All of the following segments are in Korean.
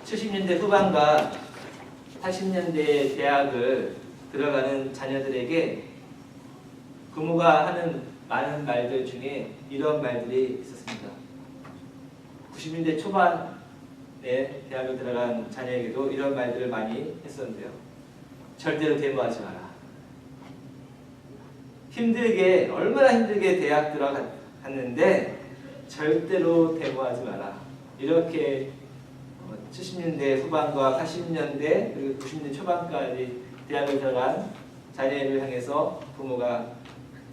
70년대 후반과 80년대 대학을 들어가는 자녀들에게 부모가 하는 많은 말들 중에 이런 말들이 있었습니다. 90년대 초반에 대학을 들어간 자녀에게도 이런 말들을 많이 했었는데요. 절대로 데모하지 마라. 힘들게, 얼마나 힘들게 대학 들어갔는데 절대로 데모하지 마라. 이렇게 70년대 후반과 80년대 그리고 90년대 초반까지 대학을 들어간 자녀를 향해서 부모가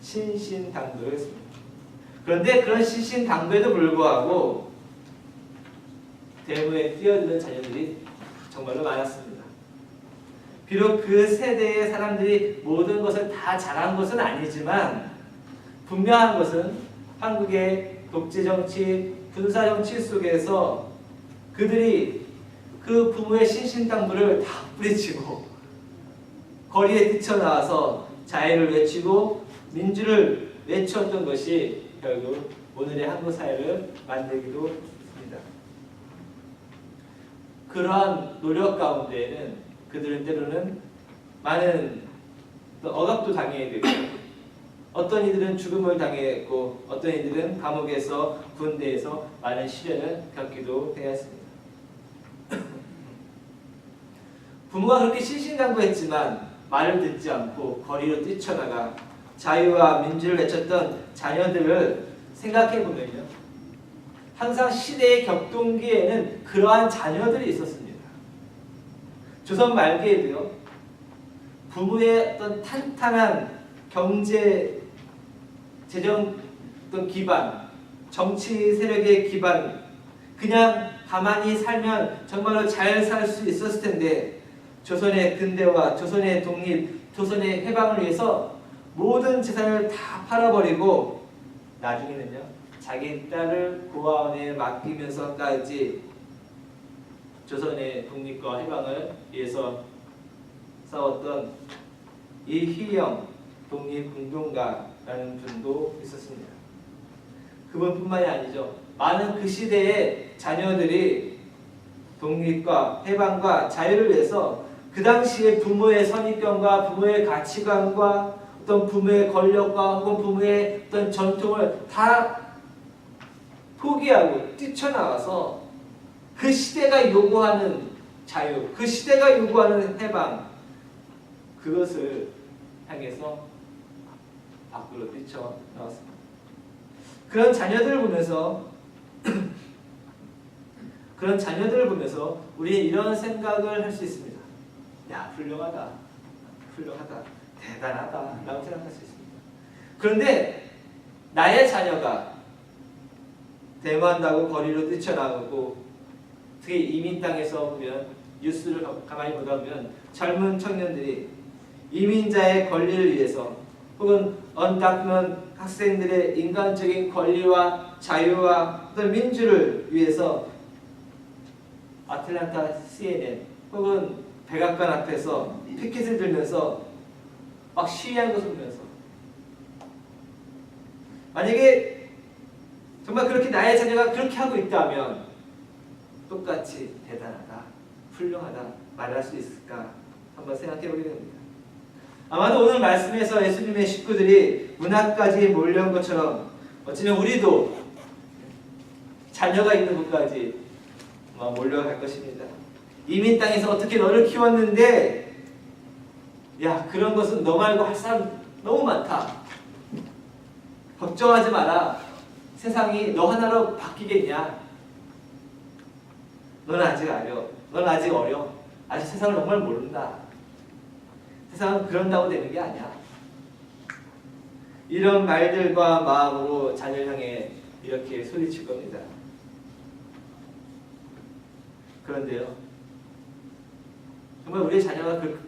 신신당부를 했습니다. 그런데 그런 신신당부에도 불구하고 데모에 뛰어드는 자녀들이 정말로 많았습니다. 비록 그 세대의 사람들이 모든 것을 다 잘한 것은 아니지만 분명한 것은 한국의 독재정치, 군사정치 속에서 그들이 그 부모의 신신당부를 다 뿌리치고 거리에 뛰쳐나와서 자유를 외치고 민주를 외쳤던 것이 결국 오늘의 한국 사회를 만들기도 했습니다. 그러한 노력 가운데에는 그들은 때로는 많은 억압도 당해야 되고 어떤 이들은 죽음을 당했고 어떤 이들은 감옥에서 군대에서 많은 시련을 겪기도 해야 했습니다. 부모가 그렇게 신신당부했지만 말을 듣지 않고 거리로 뛰쳐나가 자유와 민주를 외쳤던 자녀들을 생각해 보면요, 항상 시대의 격동기에는 그러한 자녀들이 있었습니다. 조선 말기에도요, 부모의 어떤 탄탄한 경제 재정 어떤 기반, 정치 세력의 기반, 그냥 가만히 살면 정말로 잘 살 수 있었을 텐데 조선의 근대화, 조선의 독립, 조선의 해방을 위해서 모든 재산을 다 팔아버리고 나중에는요, 자기 딸을 고아원에 맡기면서까지 조선의 독립과 해방을 위해서 싸웠던 이희영 독립운동가라는 분도 있었습니다. 그분뿐만이 아니죠. 많은 그 시대의 자녀들이 독립과 해방과 자유를 위해서 그 당시에 부모의 선입견과 부모의 가치관과 어떤 부모의 권력과 혹은 부모의 어떤 전통을 다 포기하고 뛰쳐나와서 그 시대가 요구하는 자유, 그 시대가 요구하는 해방, 그것을 향해서 밖으로 뛰쳐나왔습니다. 그런 자녀들을 보면서 우리는 이런 생각을 할 수 있습니다. 야, 훌륭하다, 대단하다 라고 생각할 수 있습니다. 그런데 나의 자녀가 데모한다고 거리로 뛰쳐나오고, 특히 이민 땅에서 보면 뉴스를 가만히 보다 보면 젊은 청년들이 이민자의 권리를 위해서 혹은 언닦는 학생들의 인간적인 권리와 자유와 어떤 민주를 위해서 아틀란타 CNN 혹은 백악관 앞에서 피켓을 들면서 막 시위하는 것을 보면서, 만약에 정말 그렇게 나의 자녀가 그렇게 하고 있다면 똑같이 대단하다, 훌륭하다 말할 수 있을까 한번 생각해 보게 됩니다. 아마도 오늘 말씀에서 예수님의 식구들이 문 앞까지 몰려온 것처럼 어쩌면 우리도 자녀가 있는 곳까지 몰려갈 것입니다. 이민 땅에서 어떻게 너를 키웠는데, 야, 그런 것은 너 말고 할 사람 너무 많다. 걱정하지 마라. 세상이 너 하나로 바뀌겠냐? 넌 아직 어려. 아직 세상을 정말 모른다. 세상은 그런다고 되는 게 아니야. 이런 말들과 마음으로 자녀를 향해 이렇게 소리칠 겁니다. 그런데요, 정말 우리의 자녀가 그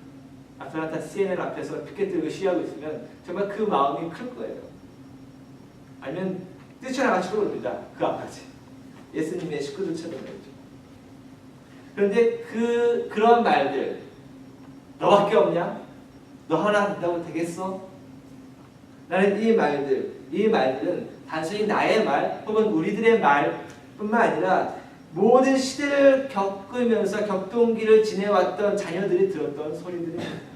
아틀란타 CNN 앞에서 피켓 들고 시위하고 있으면 정말 그 마음이 클 거예요. 아니면 뛰쳐나갈지도 모릅니다. 그 앞까지. 예수님의 식구들처럼 말이죠. 그런데 그런 말들, 너밖에 없냐? 너 하나 된다고 되겠어? 나는 이 말들은 단순히 나의 말 혹은 우리들의 말뿐만 아니라 모든 시대를 겪으면서 격동기를 지내왔던 자녀들이 들었던 소리들입니다.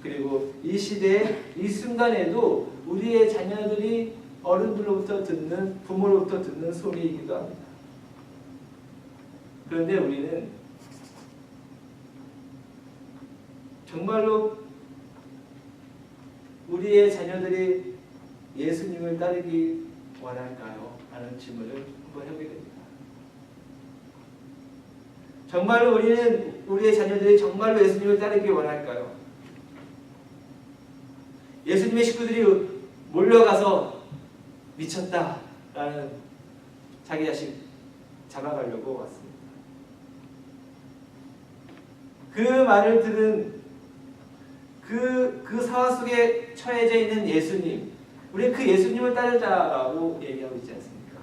그리고 이 시대에 이 순간에도 우리의 자녀들이 어른들로부터 듣는, 부모로부터 듣는 소리이기도 합니다. 그런데 우리는 정말로 우리의 자녀들이 예수님을 따르기 원할까요? 라는 질문을 한번 해보게 됩니다. 정말로 우리는 우리의 자녀들이 정말로 예수님을 따르기 원할까요? 예수님의 식구들이 몰려가서 미쳤다라는 자기 자식 잡아가려고 왔습니다. 그 말을 들은 그 상황 속에 처해져 있는 예수님, 우리 그 예수님을 따르자라고 얘기하고 있지 않습니까?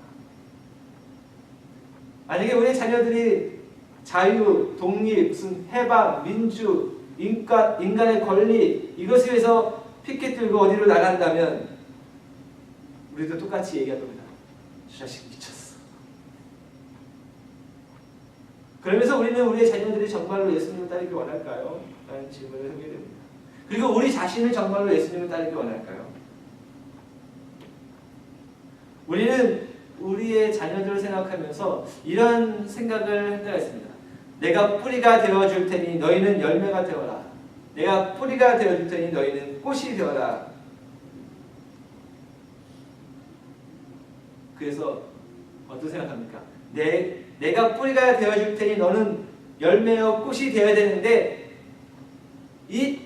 만약에 우리 자녀들이 자유, 독립, 무슨 해방, 민주, 인간의 권리 이것을 위해서 피켓 들고 어디로 나간다면 우리도 똑같이 얘기할 겁니다. 저 자식 미쳤어. 그러면서 우리는 우리의 자녀들이 정말로 예수님을 따르기 원할까요? 라는 질문을 하게 됩니다. 그리고 우리 자신을 정말로 예수님을 따르기 원할까요? 우리는 우리의 자녀들을 생각하면서 이런 생각을 할 때가 있습니다. 내가 뿌리가 되어줄 테니 너희는 열매가 되어라. 내가 뿌리가 되어줄 테니 너희는 꽃이 되어라. 그래서 어떻게 생각합니까? 내가 뿌리가 되어줄 테니 너는 열매요 꽃이 되어야 되는데 이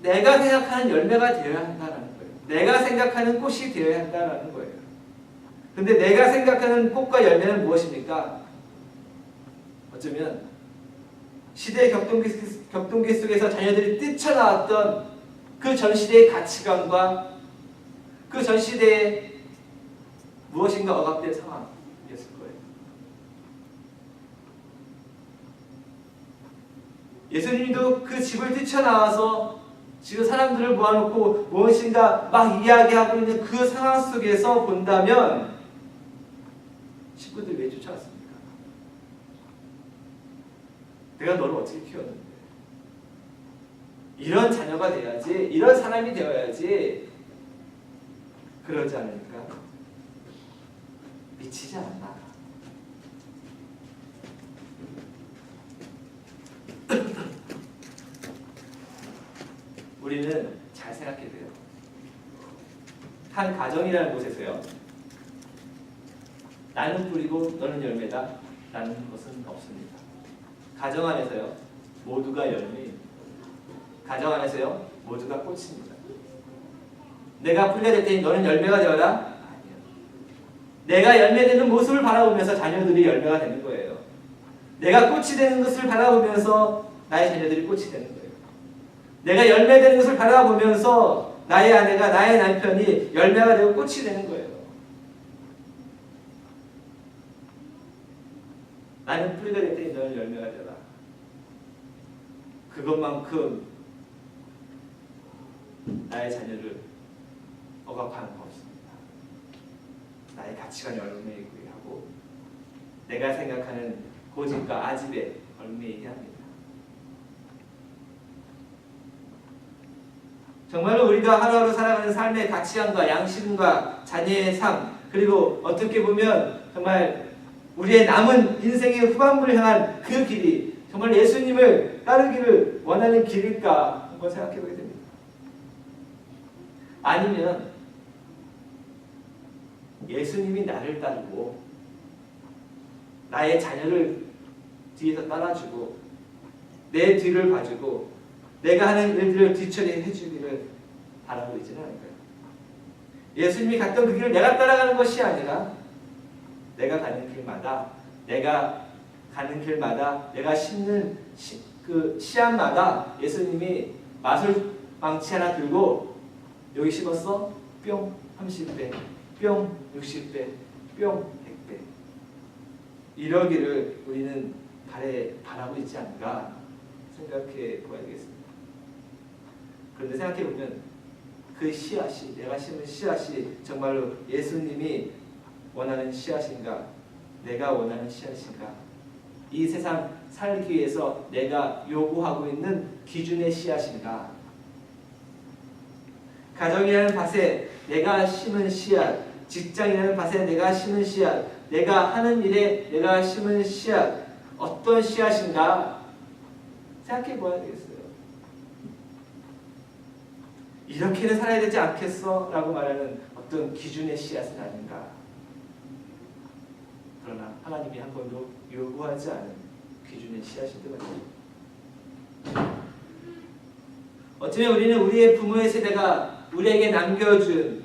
내가 생각하는 열매가 되어야 한다는 거예요. 내가 생각하는 꽃이 되어야 한다는 거예요. 근데 내가 생각하는 꽃과 열매는 무엇입니까? 어쩌면 시대의 격동기 속에서 자녀들이 뛰쳐나왔던 그 전 시대의 가치관과 그 전 시대의 무엇인가 억압된 상황이었을 거예요. 예수님도 그 집을 뛰쳐나와서 지금 사람들을 모아놓고 무엇인가 막 이야기하고 있는 그 상황 속에서 본다면 친구들 왜 쫓아왔습니까? 내가 너를 어떻게 키웠는데? 이런 자녀가 돼야지, 이런 사람이 되어야지. 그러지 않으니까 미치지 않나? 우리는 잘 생각해야 돼요. 한 가정이라는 곳에서요. 나는 뿌리고 너는 열매다 라는 것은 없습니다. 가정 안에서요. 모두가 열매입니다. 가정 안에서요. 모두가 꽃입니다. 내가 뿌리가 될 테니 너는 열매가 되어라? 아니요. 내가 열매되는 모습을 바라보면서 자녀들이 열매가 되는 거예요. 내가 꽃이 되는 것을 바라보면서 나의 자녀들이 꽃이 되는 거예요. 내가 열매되는 것을 바라보면서 나의 아내가, 나의 남편이 열매가 되고 꽃이 되는 거예요. 나는 뿌리가 될 테니 너는 열매가 되라. 그것만큼 나의 자녀를 억압하는 거 없습니다. 나의 가치관이 얽매이게 하고 내가 생각하는 고집과 아집에 얽매이게 합니다. 정말로 우리가 하루하루 살아가는 삶의 가치관과 양심과 자녀의 삶, 그리고 어떻게 보면 정말 우리의 남은 인생의 후반부를 향한 그 길이 정말 예수님을 따르기를 원하는 길일까 한번 생각해 보게 됩니다. 아니면 예수님이 나를 따르고 나의 자녀를 뒤에서 따라주고 내 뒤를 봐주고 내가 하는 일들을 뒤처리해 주기를 바라고 있지는 않을까요? 예수님이 갔던 그 길을 내가 따라가는 것이 아니라 내가 가는 길마다 내가 심는 그 씨앗마다 예수님이 마술망치 하나 들고 여기 심었어? 뿅 30배, 뿅 60배, 뿅 100배 이러기를 우리는 바라고 있지 않은가 생각해 보아야겠습니다. 그런데 생각해 보면 그 씨앗이 내가 심은 씨앗이 정말로 예수님이 원하는 씨앗인가 내가 원하는 씨앗인가 이 세상 살기 위해서 내가 요구하고 있는 기준의 씨앗인가? 가정이라는 밭에 내가 심은 씨앗, 직장이라는 밭에 내가 심은 씨앗, 내가 하는 일에 내가 심은 씨앗, 어떤 씨앗인가 생각해 보아야 되겠어요. 이렇게는 살아야 되지 않겠어? 라고 말하는 어떤 기준의 씨앗은 아닌가. 그러나 하나님이 한 번도 요구하지 않은 기준의 씨앗일 때가 있습니다. 어쩌면 우리는 우리의 부모의 세대가 우리에게 남겨준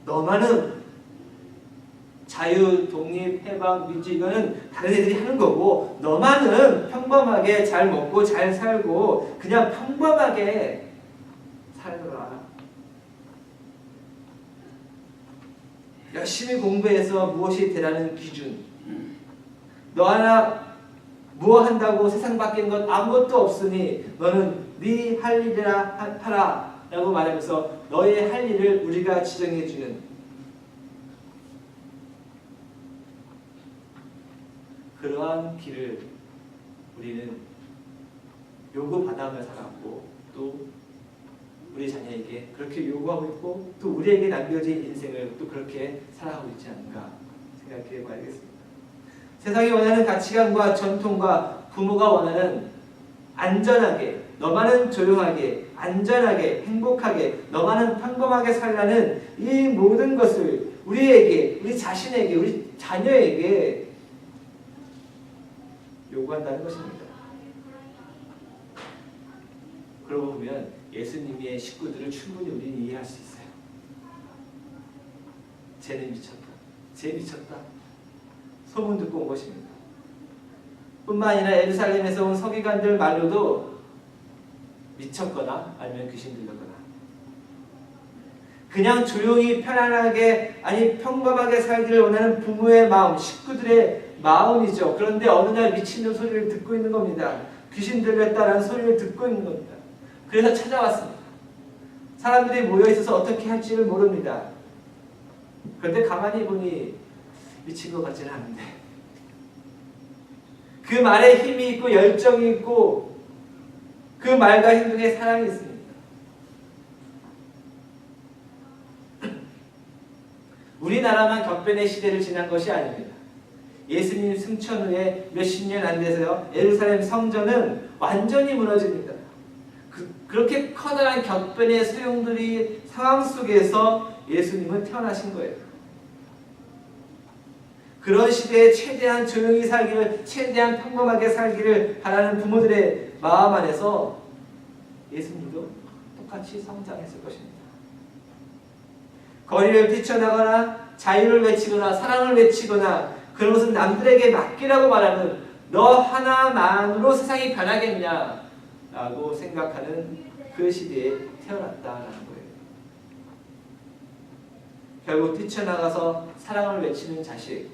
너만은 자유, 독립, 해방, 민주 이거는 다른 애들이 하는 거고 너만은 평범하게 잘 먹고 잘 살고 그냥 평범하게 살더라. 열심히 공부해서 무엇이 되라는 기준, 너 하나 뭐 한다고 세상 바뀌는 것 아무것도 없으니 너는 네 할 일이라 하라 라고 말하면서 너의 할 일을 우리가 지정해 주는 그러한 길을 우리는 요구받아며 살았고 또 우리 자녀에게 그렇게 요구하고 있고 또 우리에게 남겨진 인생을 또 그렇게 살아가고 있지 않은가 생각해 봐야겠습니다. 세상이 원하는 가치관과 전통과 부모가 원하는 안전하게, 너만은 조용하게, 안전하게, 행복하게, 너만은 평범하게 살라는 이 모든 것을 우리에게, 우리 자신에게, 우리 자녀에게 요구한다는 것입니다. 그러고 보면 예수님의 식구들을 충분히 우리는 이해할 수 있어요. 쟤는 미쳤다. 쟤 미쳤다. 소문 듣고 온 것입니다. 뿐만 아니라 예루살렘에서 온 서기관들 말로도 미쳤거나 아니면 귀신 들렸거나 그냥 조용히 편안하게 아니 평범하게 살기를 원하는 부모의 마음, 식구들의 마음이죠. 그런데 어느 날 미친놈 소리를 듣고 있는 겁니다. 귀신 들렸다라는 소리를 듣고 있는 겁니다. 그래서 찾아왔습니다. 사람들이 모여있어서 어떻게 할지를 모릅니다. 그런데 가만히 보니 미친 것 같지는 않은데 그 말에 힘이 있고 열정이 있고 그 말과 행동에 사랑이 있습니다. 우리나라만 격변의 시대를 지난 것이 아닙니다. 예수님 승천 후에 몇십 년 안 돼서요 예루살렘 성전은 완전히 무너집니다. 그렇게 커다란 격변의 소용돌이 상황 속에서 예수님은 태어나신 거예요. 그런 시대에 최대한 조용히 살기를, 최대한 평범하게 살기를 바라는 부모들의 마음 안에서 예수님도 똑같이 성장했을 것입니다. 거리를 뛰쳐나거나 자유를 외치거나 사랑을 외치거나 그런 것은 남들에게 맡기라고 말하는 너 하나만으로 세상이 변하겠냐라고 생각하는 그 시대에 태어났다라는 거예요. 결국 뛰쳐나가서 사랑을 외치는 자식,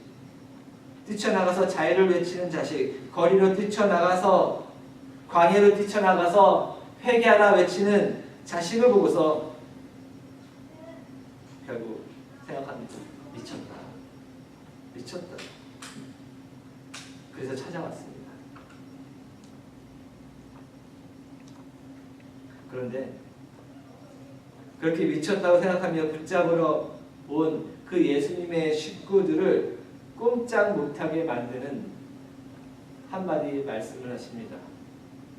뛰쳐나가서 자유를 외치는 자식, 거리로 뛰쳐나가서 광야로 뛰쳐나가서 회개하라 외치는 자식을 보고서 결국 생각합니다. 미쳤다. 미쳤다. 그래서 찾아왔습니다. 그런데 그렇게 미쳤다고 생각하며 붙잡으러 온 그 예수님의 식구들을 꼼짝 못하게 만드는 한마디 말씀을 하십니다.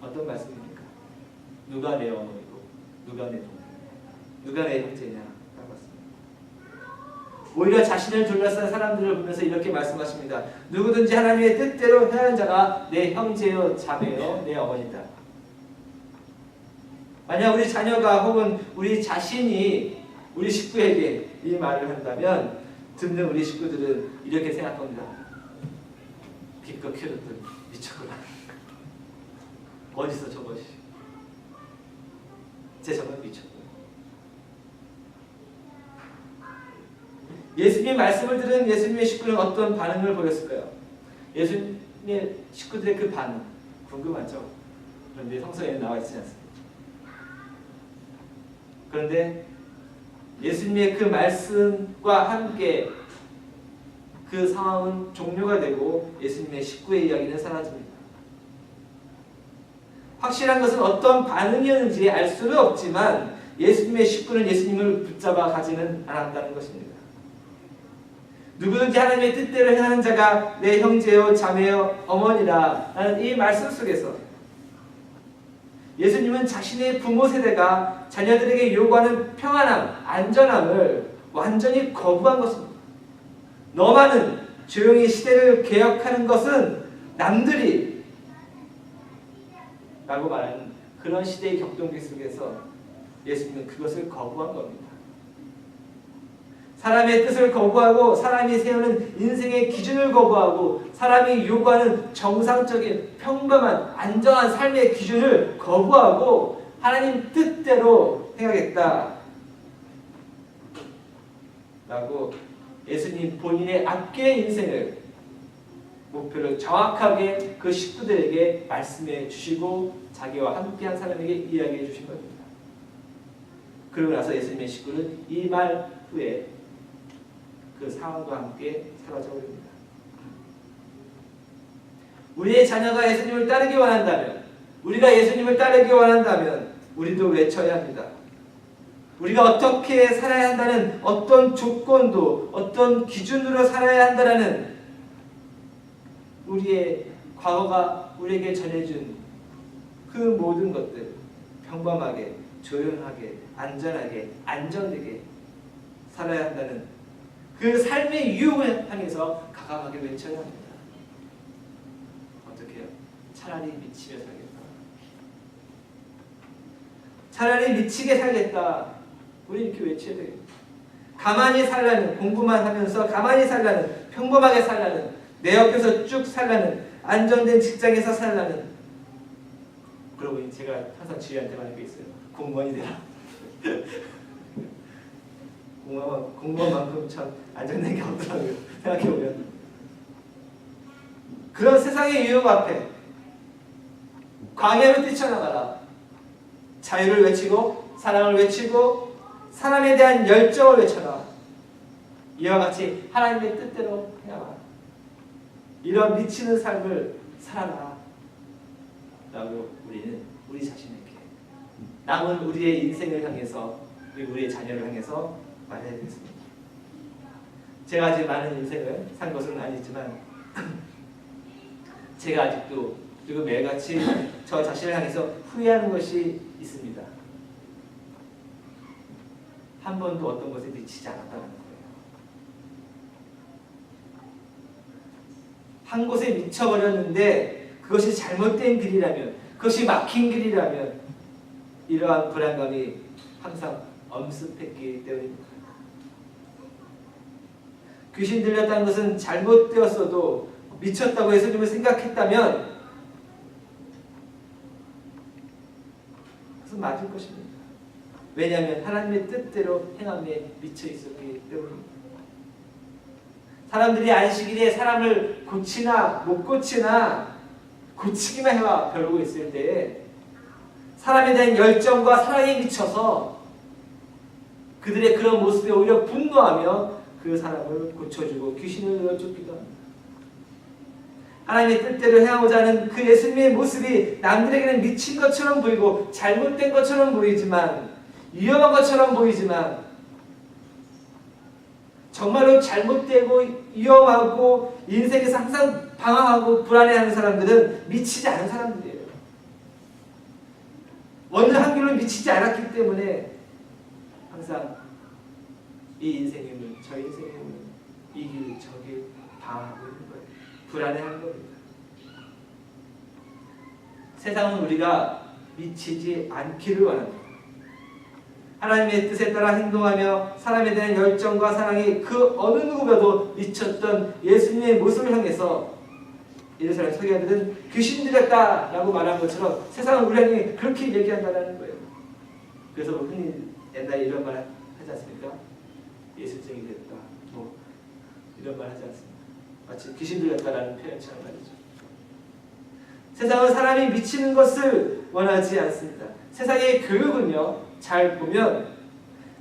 어떤 말씀입니까? 누가 내 어머니고 누가 내 동생이냐, 누가 내 형제냐 라고 했습니다. 오히려 자신을 둘러싼 사람들을 보면서 이렇게 말씀하십니다. 누구든지 하나님의 뜻대로 행하는 자가 내 형제요 자매요 내 어머니다. 만약 우리 자녀가 혹은 우리 자신이 우리 식구에게 이 말을 한다면 듣는 우리 식구들은 이렇게 생각합니다. 기껏 키워줬더니 미쳤구나. 어디서 저것이. 쟤 저건 미쳤구나. 예수님의 말씀을 들은 예수님의 식구는 어떤 반응을 보였을까요? 예수님의 식구들의 그 반응 궁금하죠? 그런데 성서에는 나와 있지 않습니다. 그런데 예수님의 그 말씀과 함께 그 상황은 종료가 되고 예수님의 식구의 이야기는 사라집니다. 확실한 것은 어떤 반응이었는지 알 수는 없지만 예수님의 식구는 예수님을 붙잡아 가지는 않았다는 것입니다. 누구든지 하나님의 뜻대로 행하는 자가 내 형제요 자매요 어머니라 라는 이 말씀 속에서 예수님은 자신의 부모 세대가 자녀들에게 요구하는 평안함, 안전함을 완전히 거부한 것입니다. 너만은 조용히 시대를 개혁하는 것은 남들이 라고 말하는 그런 시대의 격동기 속에서 예수님은 그것을 거부한 겁니다. 사람의 뜻을 거부하고 사람이 세우는 인생의 기준을 거부하고 사람이 요구하는 정상적인 평범한 안정한 삶의 기준을 거부하고 하나님 뜻대로 행하겠다 라고 예수님 본인의 앞뒤의 인생을 목표를 정확하게 그 식구들에게 말씀해 주시고 자기와 함께한 사람에게 이야기해 주신 겁니다. 그러고 나서 예수님의 식구는 이 말 후에 그 상황과 함께 사라져 버립니다. 우리의 자녀가 예수님을 따르기 원한다면, 우리가 예수님을 따르기 원한다면 우리도 외쳐야 합니다. 우리가 어떻게 살아야 한다는 어떤 조건도 어떤 기준으로 살아야 한다는 우리의 과거가 우리에게 전해준 그 모든 것들 평범하게 조용하게 안전하게 안정되게 살아야 한다는 그 삶의 유혹을 향해서 과감하게 외쳐야 합니다. 어떻게 해요? 차라리 미치게 살겠다. 차라리 미치게 살겠다. 우리 이렇게 외쳐야 돼요. 가만히 살라는, 공부만 하면서 가만히 살라는, 평범하게 살라는, 내 옆에서 쭉 살라는, 안정된 직장에서 살라는. 그러고 보니 제가 항상 주희한테 말하는 게 있어요. 공무원이 되라. 공무원만큼 참 안정된 게 없더라고요. 생각해보면. 그런 세상의 유혹 앞에 광야로 뛰쳐나가라. 자유를 외치고 사랑을 외치고 사람에 대한 열정을 외쳐라. 이와 같이 하나님의 뜻대로 행하라. 이런 미치는 삶을 살아라 라고 우리는 우리 자신에게 남은 우리의 인생을 향해서 그리고 우리의 자녀를 향해서 말해야 되겠습니다. 제가 아직 많은 인생을 산 것은 아니지만 제가 아직도 그리고 매일같이 저 자신을 향해서 후회하는 것이 있습니다. 한 번도 어떤 것에 미치지 않았다는 거예요. 한 곳에 미쳐버렸는데 그것이 잘못된 길이라면, 그것이 막힌 길이라면 이러한 불안감이 항상 엄습했기 때문입니다. 귀신 들렸다는 것은 잘못되었어도 미쳤다고 예수님을 생각했다면 그것은 맞을 것입니다. 왜냐하면 하나님의 뜻대로 행함에 미쳐 있었기 때문입니다. 사람들이 안식일에 사람을 고치나 못 고치나 고치기만 해와 벼르고 있을 때에 사람에 대한 열정과 사랑에 미쳐서 그들의 그런 모습에 오히려 분노하며 그 사람을 고쳐주고 귀신을 내어쫓기도 합니다. 하나님의 뜻대로 행하고자 하는 그 예수님의 모습이 남들에게는 미친 것처럼 보이고 잘못된 것처럼 보이지만 위험한 것처럼 보이지만 정말로 잘못되고 위험하고 인생에서 항상 방황하고 불안해하는 사람들은 미치지 않은 사람들이에요. 어느 한 길로 미치지 않았기 때문에 항상 이 인생에는 저 인생에는 이 길 저 길 방황하고 있는 거예요. 불안해하는 겁니다. 세상은 우리가 미치지 않기를 원합니다. 하나님의 뜻에 따라 행동하며 사람에 대한 열정과 사랑이 그 어느 누구보다도 미쳤던 예수님의 모습을 향해서 예루살렘 서기관들은 귀신 들렸다라고 말한 것처럼 세상은 우리 향해 그렇게 얘기한다는 거예요. 그래서 흔히 옛날에 이런 말 하지 않습니까? 예술쟁이 됐다. 뭐 이런 말 하지 않습니까? 마치 귀신 들렸다라는 표현처럼 말이죠. 세상은 사람이 미치는 것을 원하지 않습니다. 세상의 교육은요, 잘 보면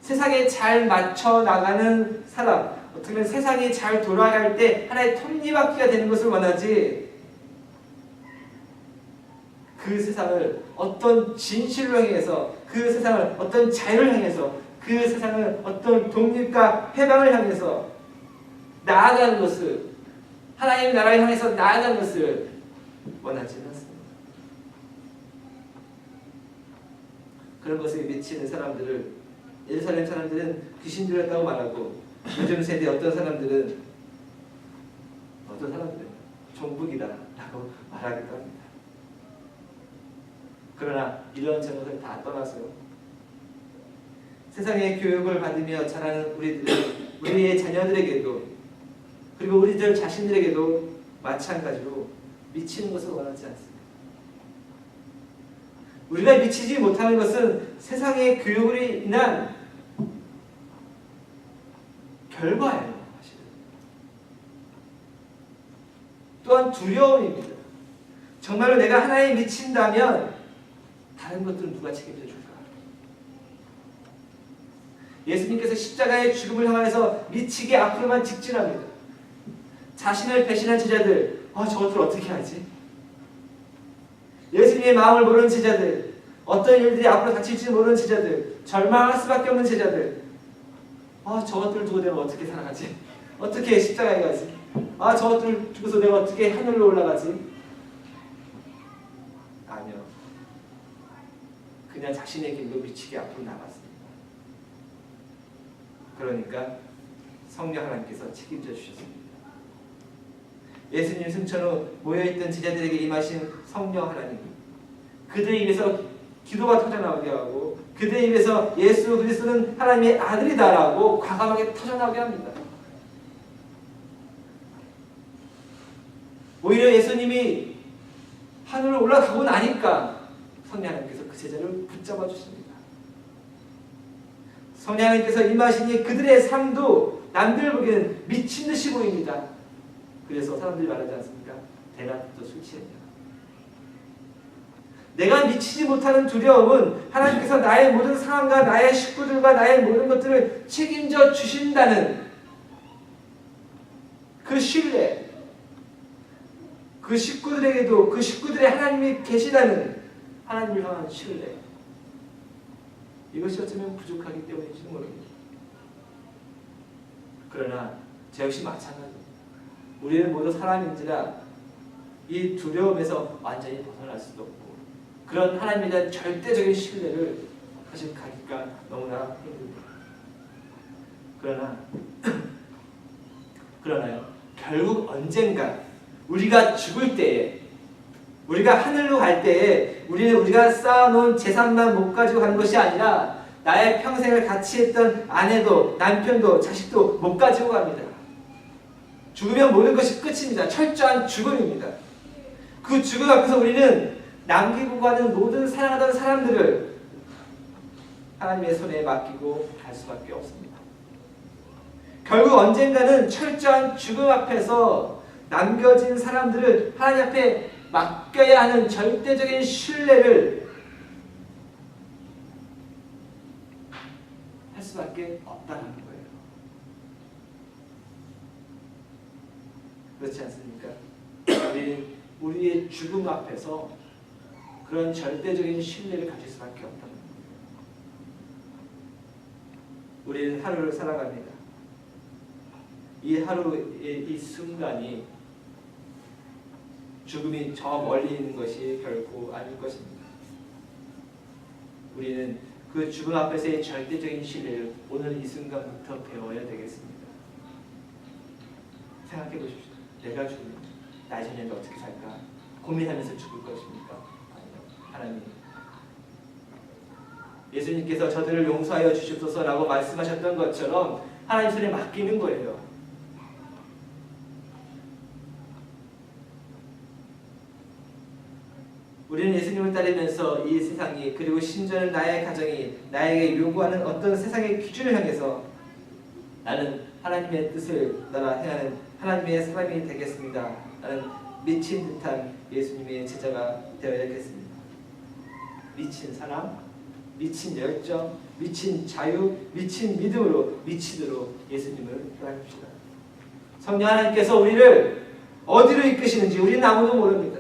세상에 잘 맞춰 나가는 사람, 어떻게 보면 세상이 잘 돌아갈 때 하나의 톱니바퀴가 되는 것을 원하지, 그 세상을 어떤 진실로 향해서, 그 세상을 어떤 자유를 향해서, 그 세상을 어떤 독립과 해방을 향해서 나아가는 것을, 하나님의 나라를 향해서 나아가는 것을 원하지는 않습니다. 그런 것에 미치는 사람들을, 예루살렘 사람들은 귀신 들렸다고 말하고, 요즘 세대 어떤 사람들은 종북이다라고 말하기도 합니다. 그러나 이런 제목을 다 떠나서요, 세상의 교육을 받으며 자라는 우리의 자녀들에게도, 그리고 우리들 자신들에게도 마찬가지로 미치는 것을 원하지 않습니다. 우리가 미치지 못하는 것은 세상의 교육으로 인한 결과예요. 사실은. 또한 두려움입니다. 정말로 내가 하나에 미친다면 다른 것들은 누가 책임져 줄까? 예수님께서 십자가의 죽음을 향해서 미치게 앞으로만 직진합니다. 자신을 배신한 제자들, 저것들 어떻게 하지? 예수님의 마음을 모르는 제자들, 어떤 일들이 앞으로 닥칠지 모르는 제자들, 절망할 수밖에 없는 제자들, 저것들 두고 내가 어떻게 살아가지? 어떻게 십자가에 가지? 저것들 두고서 내가 어떻게 하늘로 올라가지? 아니요. 그냥 자신의 길로 미치게 앞으로 나갔습니다. 그러니까 성령 하나님께서 책임져 주셨습니다. 예수님 승천 후 모여있던 제자들에게 임하신 성령 하나님, 그들의 입에서 기도가 터져나오게 하고, 그들의 입에서 예수 그리스도는 하나님의 아들이다라고 과감하게 터져나오게 합니다. 오히려 예수님이 하늘로 올라가고 나니까 성령 하나님께서 그 제자를 붙잡아 주십니다. 성령 하나님께서 임하시니 그들의 삶도 남들 보기에는 미친 듯이 보입니다. 그래서 사람들이 말하지 않습니까? 대낮부터 술 취했냐. 내가 미치지 못하는 두려움은 하나님께서 나의 모든 상황과 나의 식구들과 나의 모든 것들을 책임져 주신다는 그 신뢰, 그 식구들에게도 그 식구들의 하나님이 계시다는 하나님을 향한 신뢰, 이것이 어쩌면 부족하기 때문인지는 모릅니다. 그러나 저 역시 마찬가지입니다. 우리는 모두 사람인지라 이 두려움에서 완전히 벗어날 수도 없고, 그런 하나님에 대한 절대적인 신뢰를 사실 가기가 너무나 힘듭니다. 그러나요, 결국 언젠가 우리가 죽을 때에, 우리가 하늘로 갈 때에 우리는 우리가 쌓아놓은 재산만 못 가지고 가는 것이 아니라 나의 평생을 같이 했던 아내도 남편도 자식도 못 가지고 갑니다. 죽으면 모든 것이 끝입니다. 철저한 죽음입니다. 그 죽음 앞에서 우리는 남기고 가는 모든 사랑하던 사람들을 하나님의 손에 맡기고 갈 수밖에 없습니다. 결국 언젠가는 철저한 죽음 앞에서 남겨진 사람들을 하나님 앞에 맡겨야 하는 절대적인 신뢰를 할 수밖에 없다는 거예요. 그렇지 않습니까? 우리는 우리의 죽음 앞에서 그런 절대적인 신뢰를 가질 수밖에 없다는 거예요. 우리는 하루를 살아갑니다. 이 하루의 이 순간이 죽음이 저 멀리 있는 것이 결코 아닐 것입니다. 우리는 그 죽음 앞에서의 절대적인 신뢰를 오늘 이 순간부터 배워야 되겠습니다. 생각해 보십시오. 내가 죽으면 나의 자녀는 어떻게 살까? 고민하면서 죽을 것입니까? 아니요. 하나님, 예수님께서 저들을 용서하여 주시옵소서라고 말씀하셨던 것처럼 하나님 손에 맡기는 거예요. 우리는 예수님을 따르면서 이 세상이, 그리고 심지어는 나의 가정이 나에게 요구하는 어떤 세상의 기준을 향해서 나는 하나님의 뜻을 따라 행하는 하나님의 사람이 되겠습니다. 나는 미친 듯한 예수님의 제자가 되어야겠습니다. 미친 사람, 미친 열정, 미친 자유, 미친 믿음으로 미치도록 예수님을 따릅시다. 성령 하나님께서 우리를 어디로 이끄시는지 우리는 아무도 모릅니다.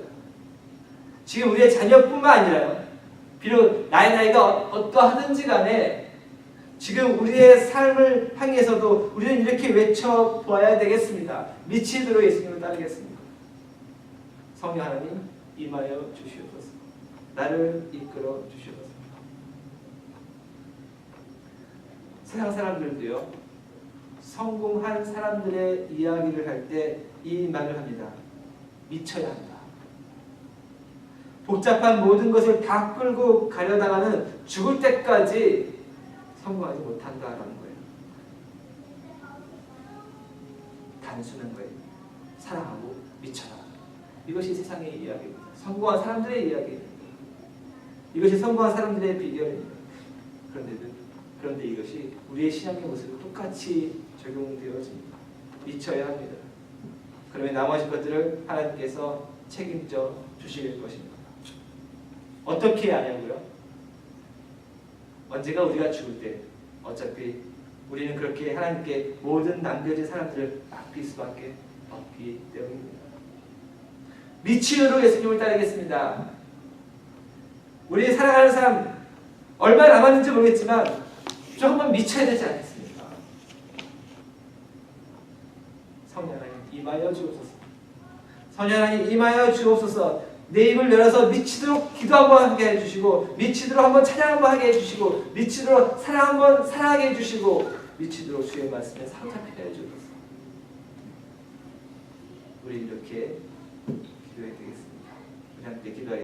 지금 우리의 자녀뿐만 아니라요. 비록 나의 나이가 어떠하든지 간에 지금 우리의 삶을 향해서도 우리는 이렇게 외쳐보아야 되겠습니다. 미치도록 예수님을 따르겠습니다. 성령 하나님 임하여 주시옵소서. 나를 이끌어 주시옵소서. 세상 사람들도요. 성공한 사람들의 이야기를 할 때 이 말을 합니다. 미쳐야 한다. 복잡한 모든 것을 다 끌고 가려다가는 죽을 때까지 성공하지 못한다라는 거예요. 단순한 거예요. 사랑하고 미쳐라. 이것이 세상의 이야기입니다. 성공한 사람들의 이야기입니다. 이것이 성공한 사람들의 비결입니다. 그런데 이것이 우리의 신앙의 모습에 똑같이 적용되어집니다. 미쳐야 합니다. 그러면 나머지 것들을 하나님께서 책임져 주실 것입니다. 어떻게 하냐고요? 언제가 우리가 죽을 때 어차피 우리는 그렇게 하나님께 모든 남겨진 사람들을 맡길 수밖에 없기 때문입니다. 미치도록 예수님을 따르겠습니다. 우리 살아가는 삶 얼마 남았는지 모르겠지만 조금만 미쳐야 되지 않겠습니까? 성령 하나님 임하여 주옵소서. 성령 하나님 임하여 주옵소서. 내 입을 열어서 미치도록 기도 한번 하게 해주시고, 미치도록 한번 찬양 한번 하게 해주시고, 미치도록 사랑 한번 사랑하게 해주시고, 미치도록 주의 말씀에 사로잡히게 해주옵소서. 우리 이렇게 기도해야 되겠습니다. 우리 함께 기도하겠습니다.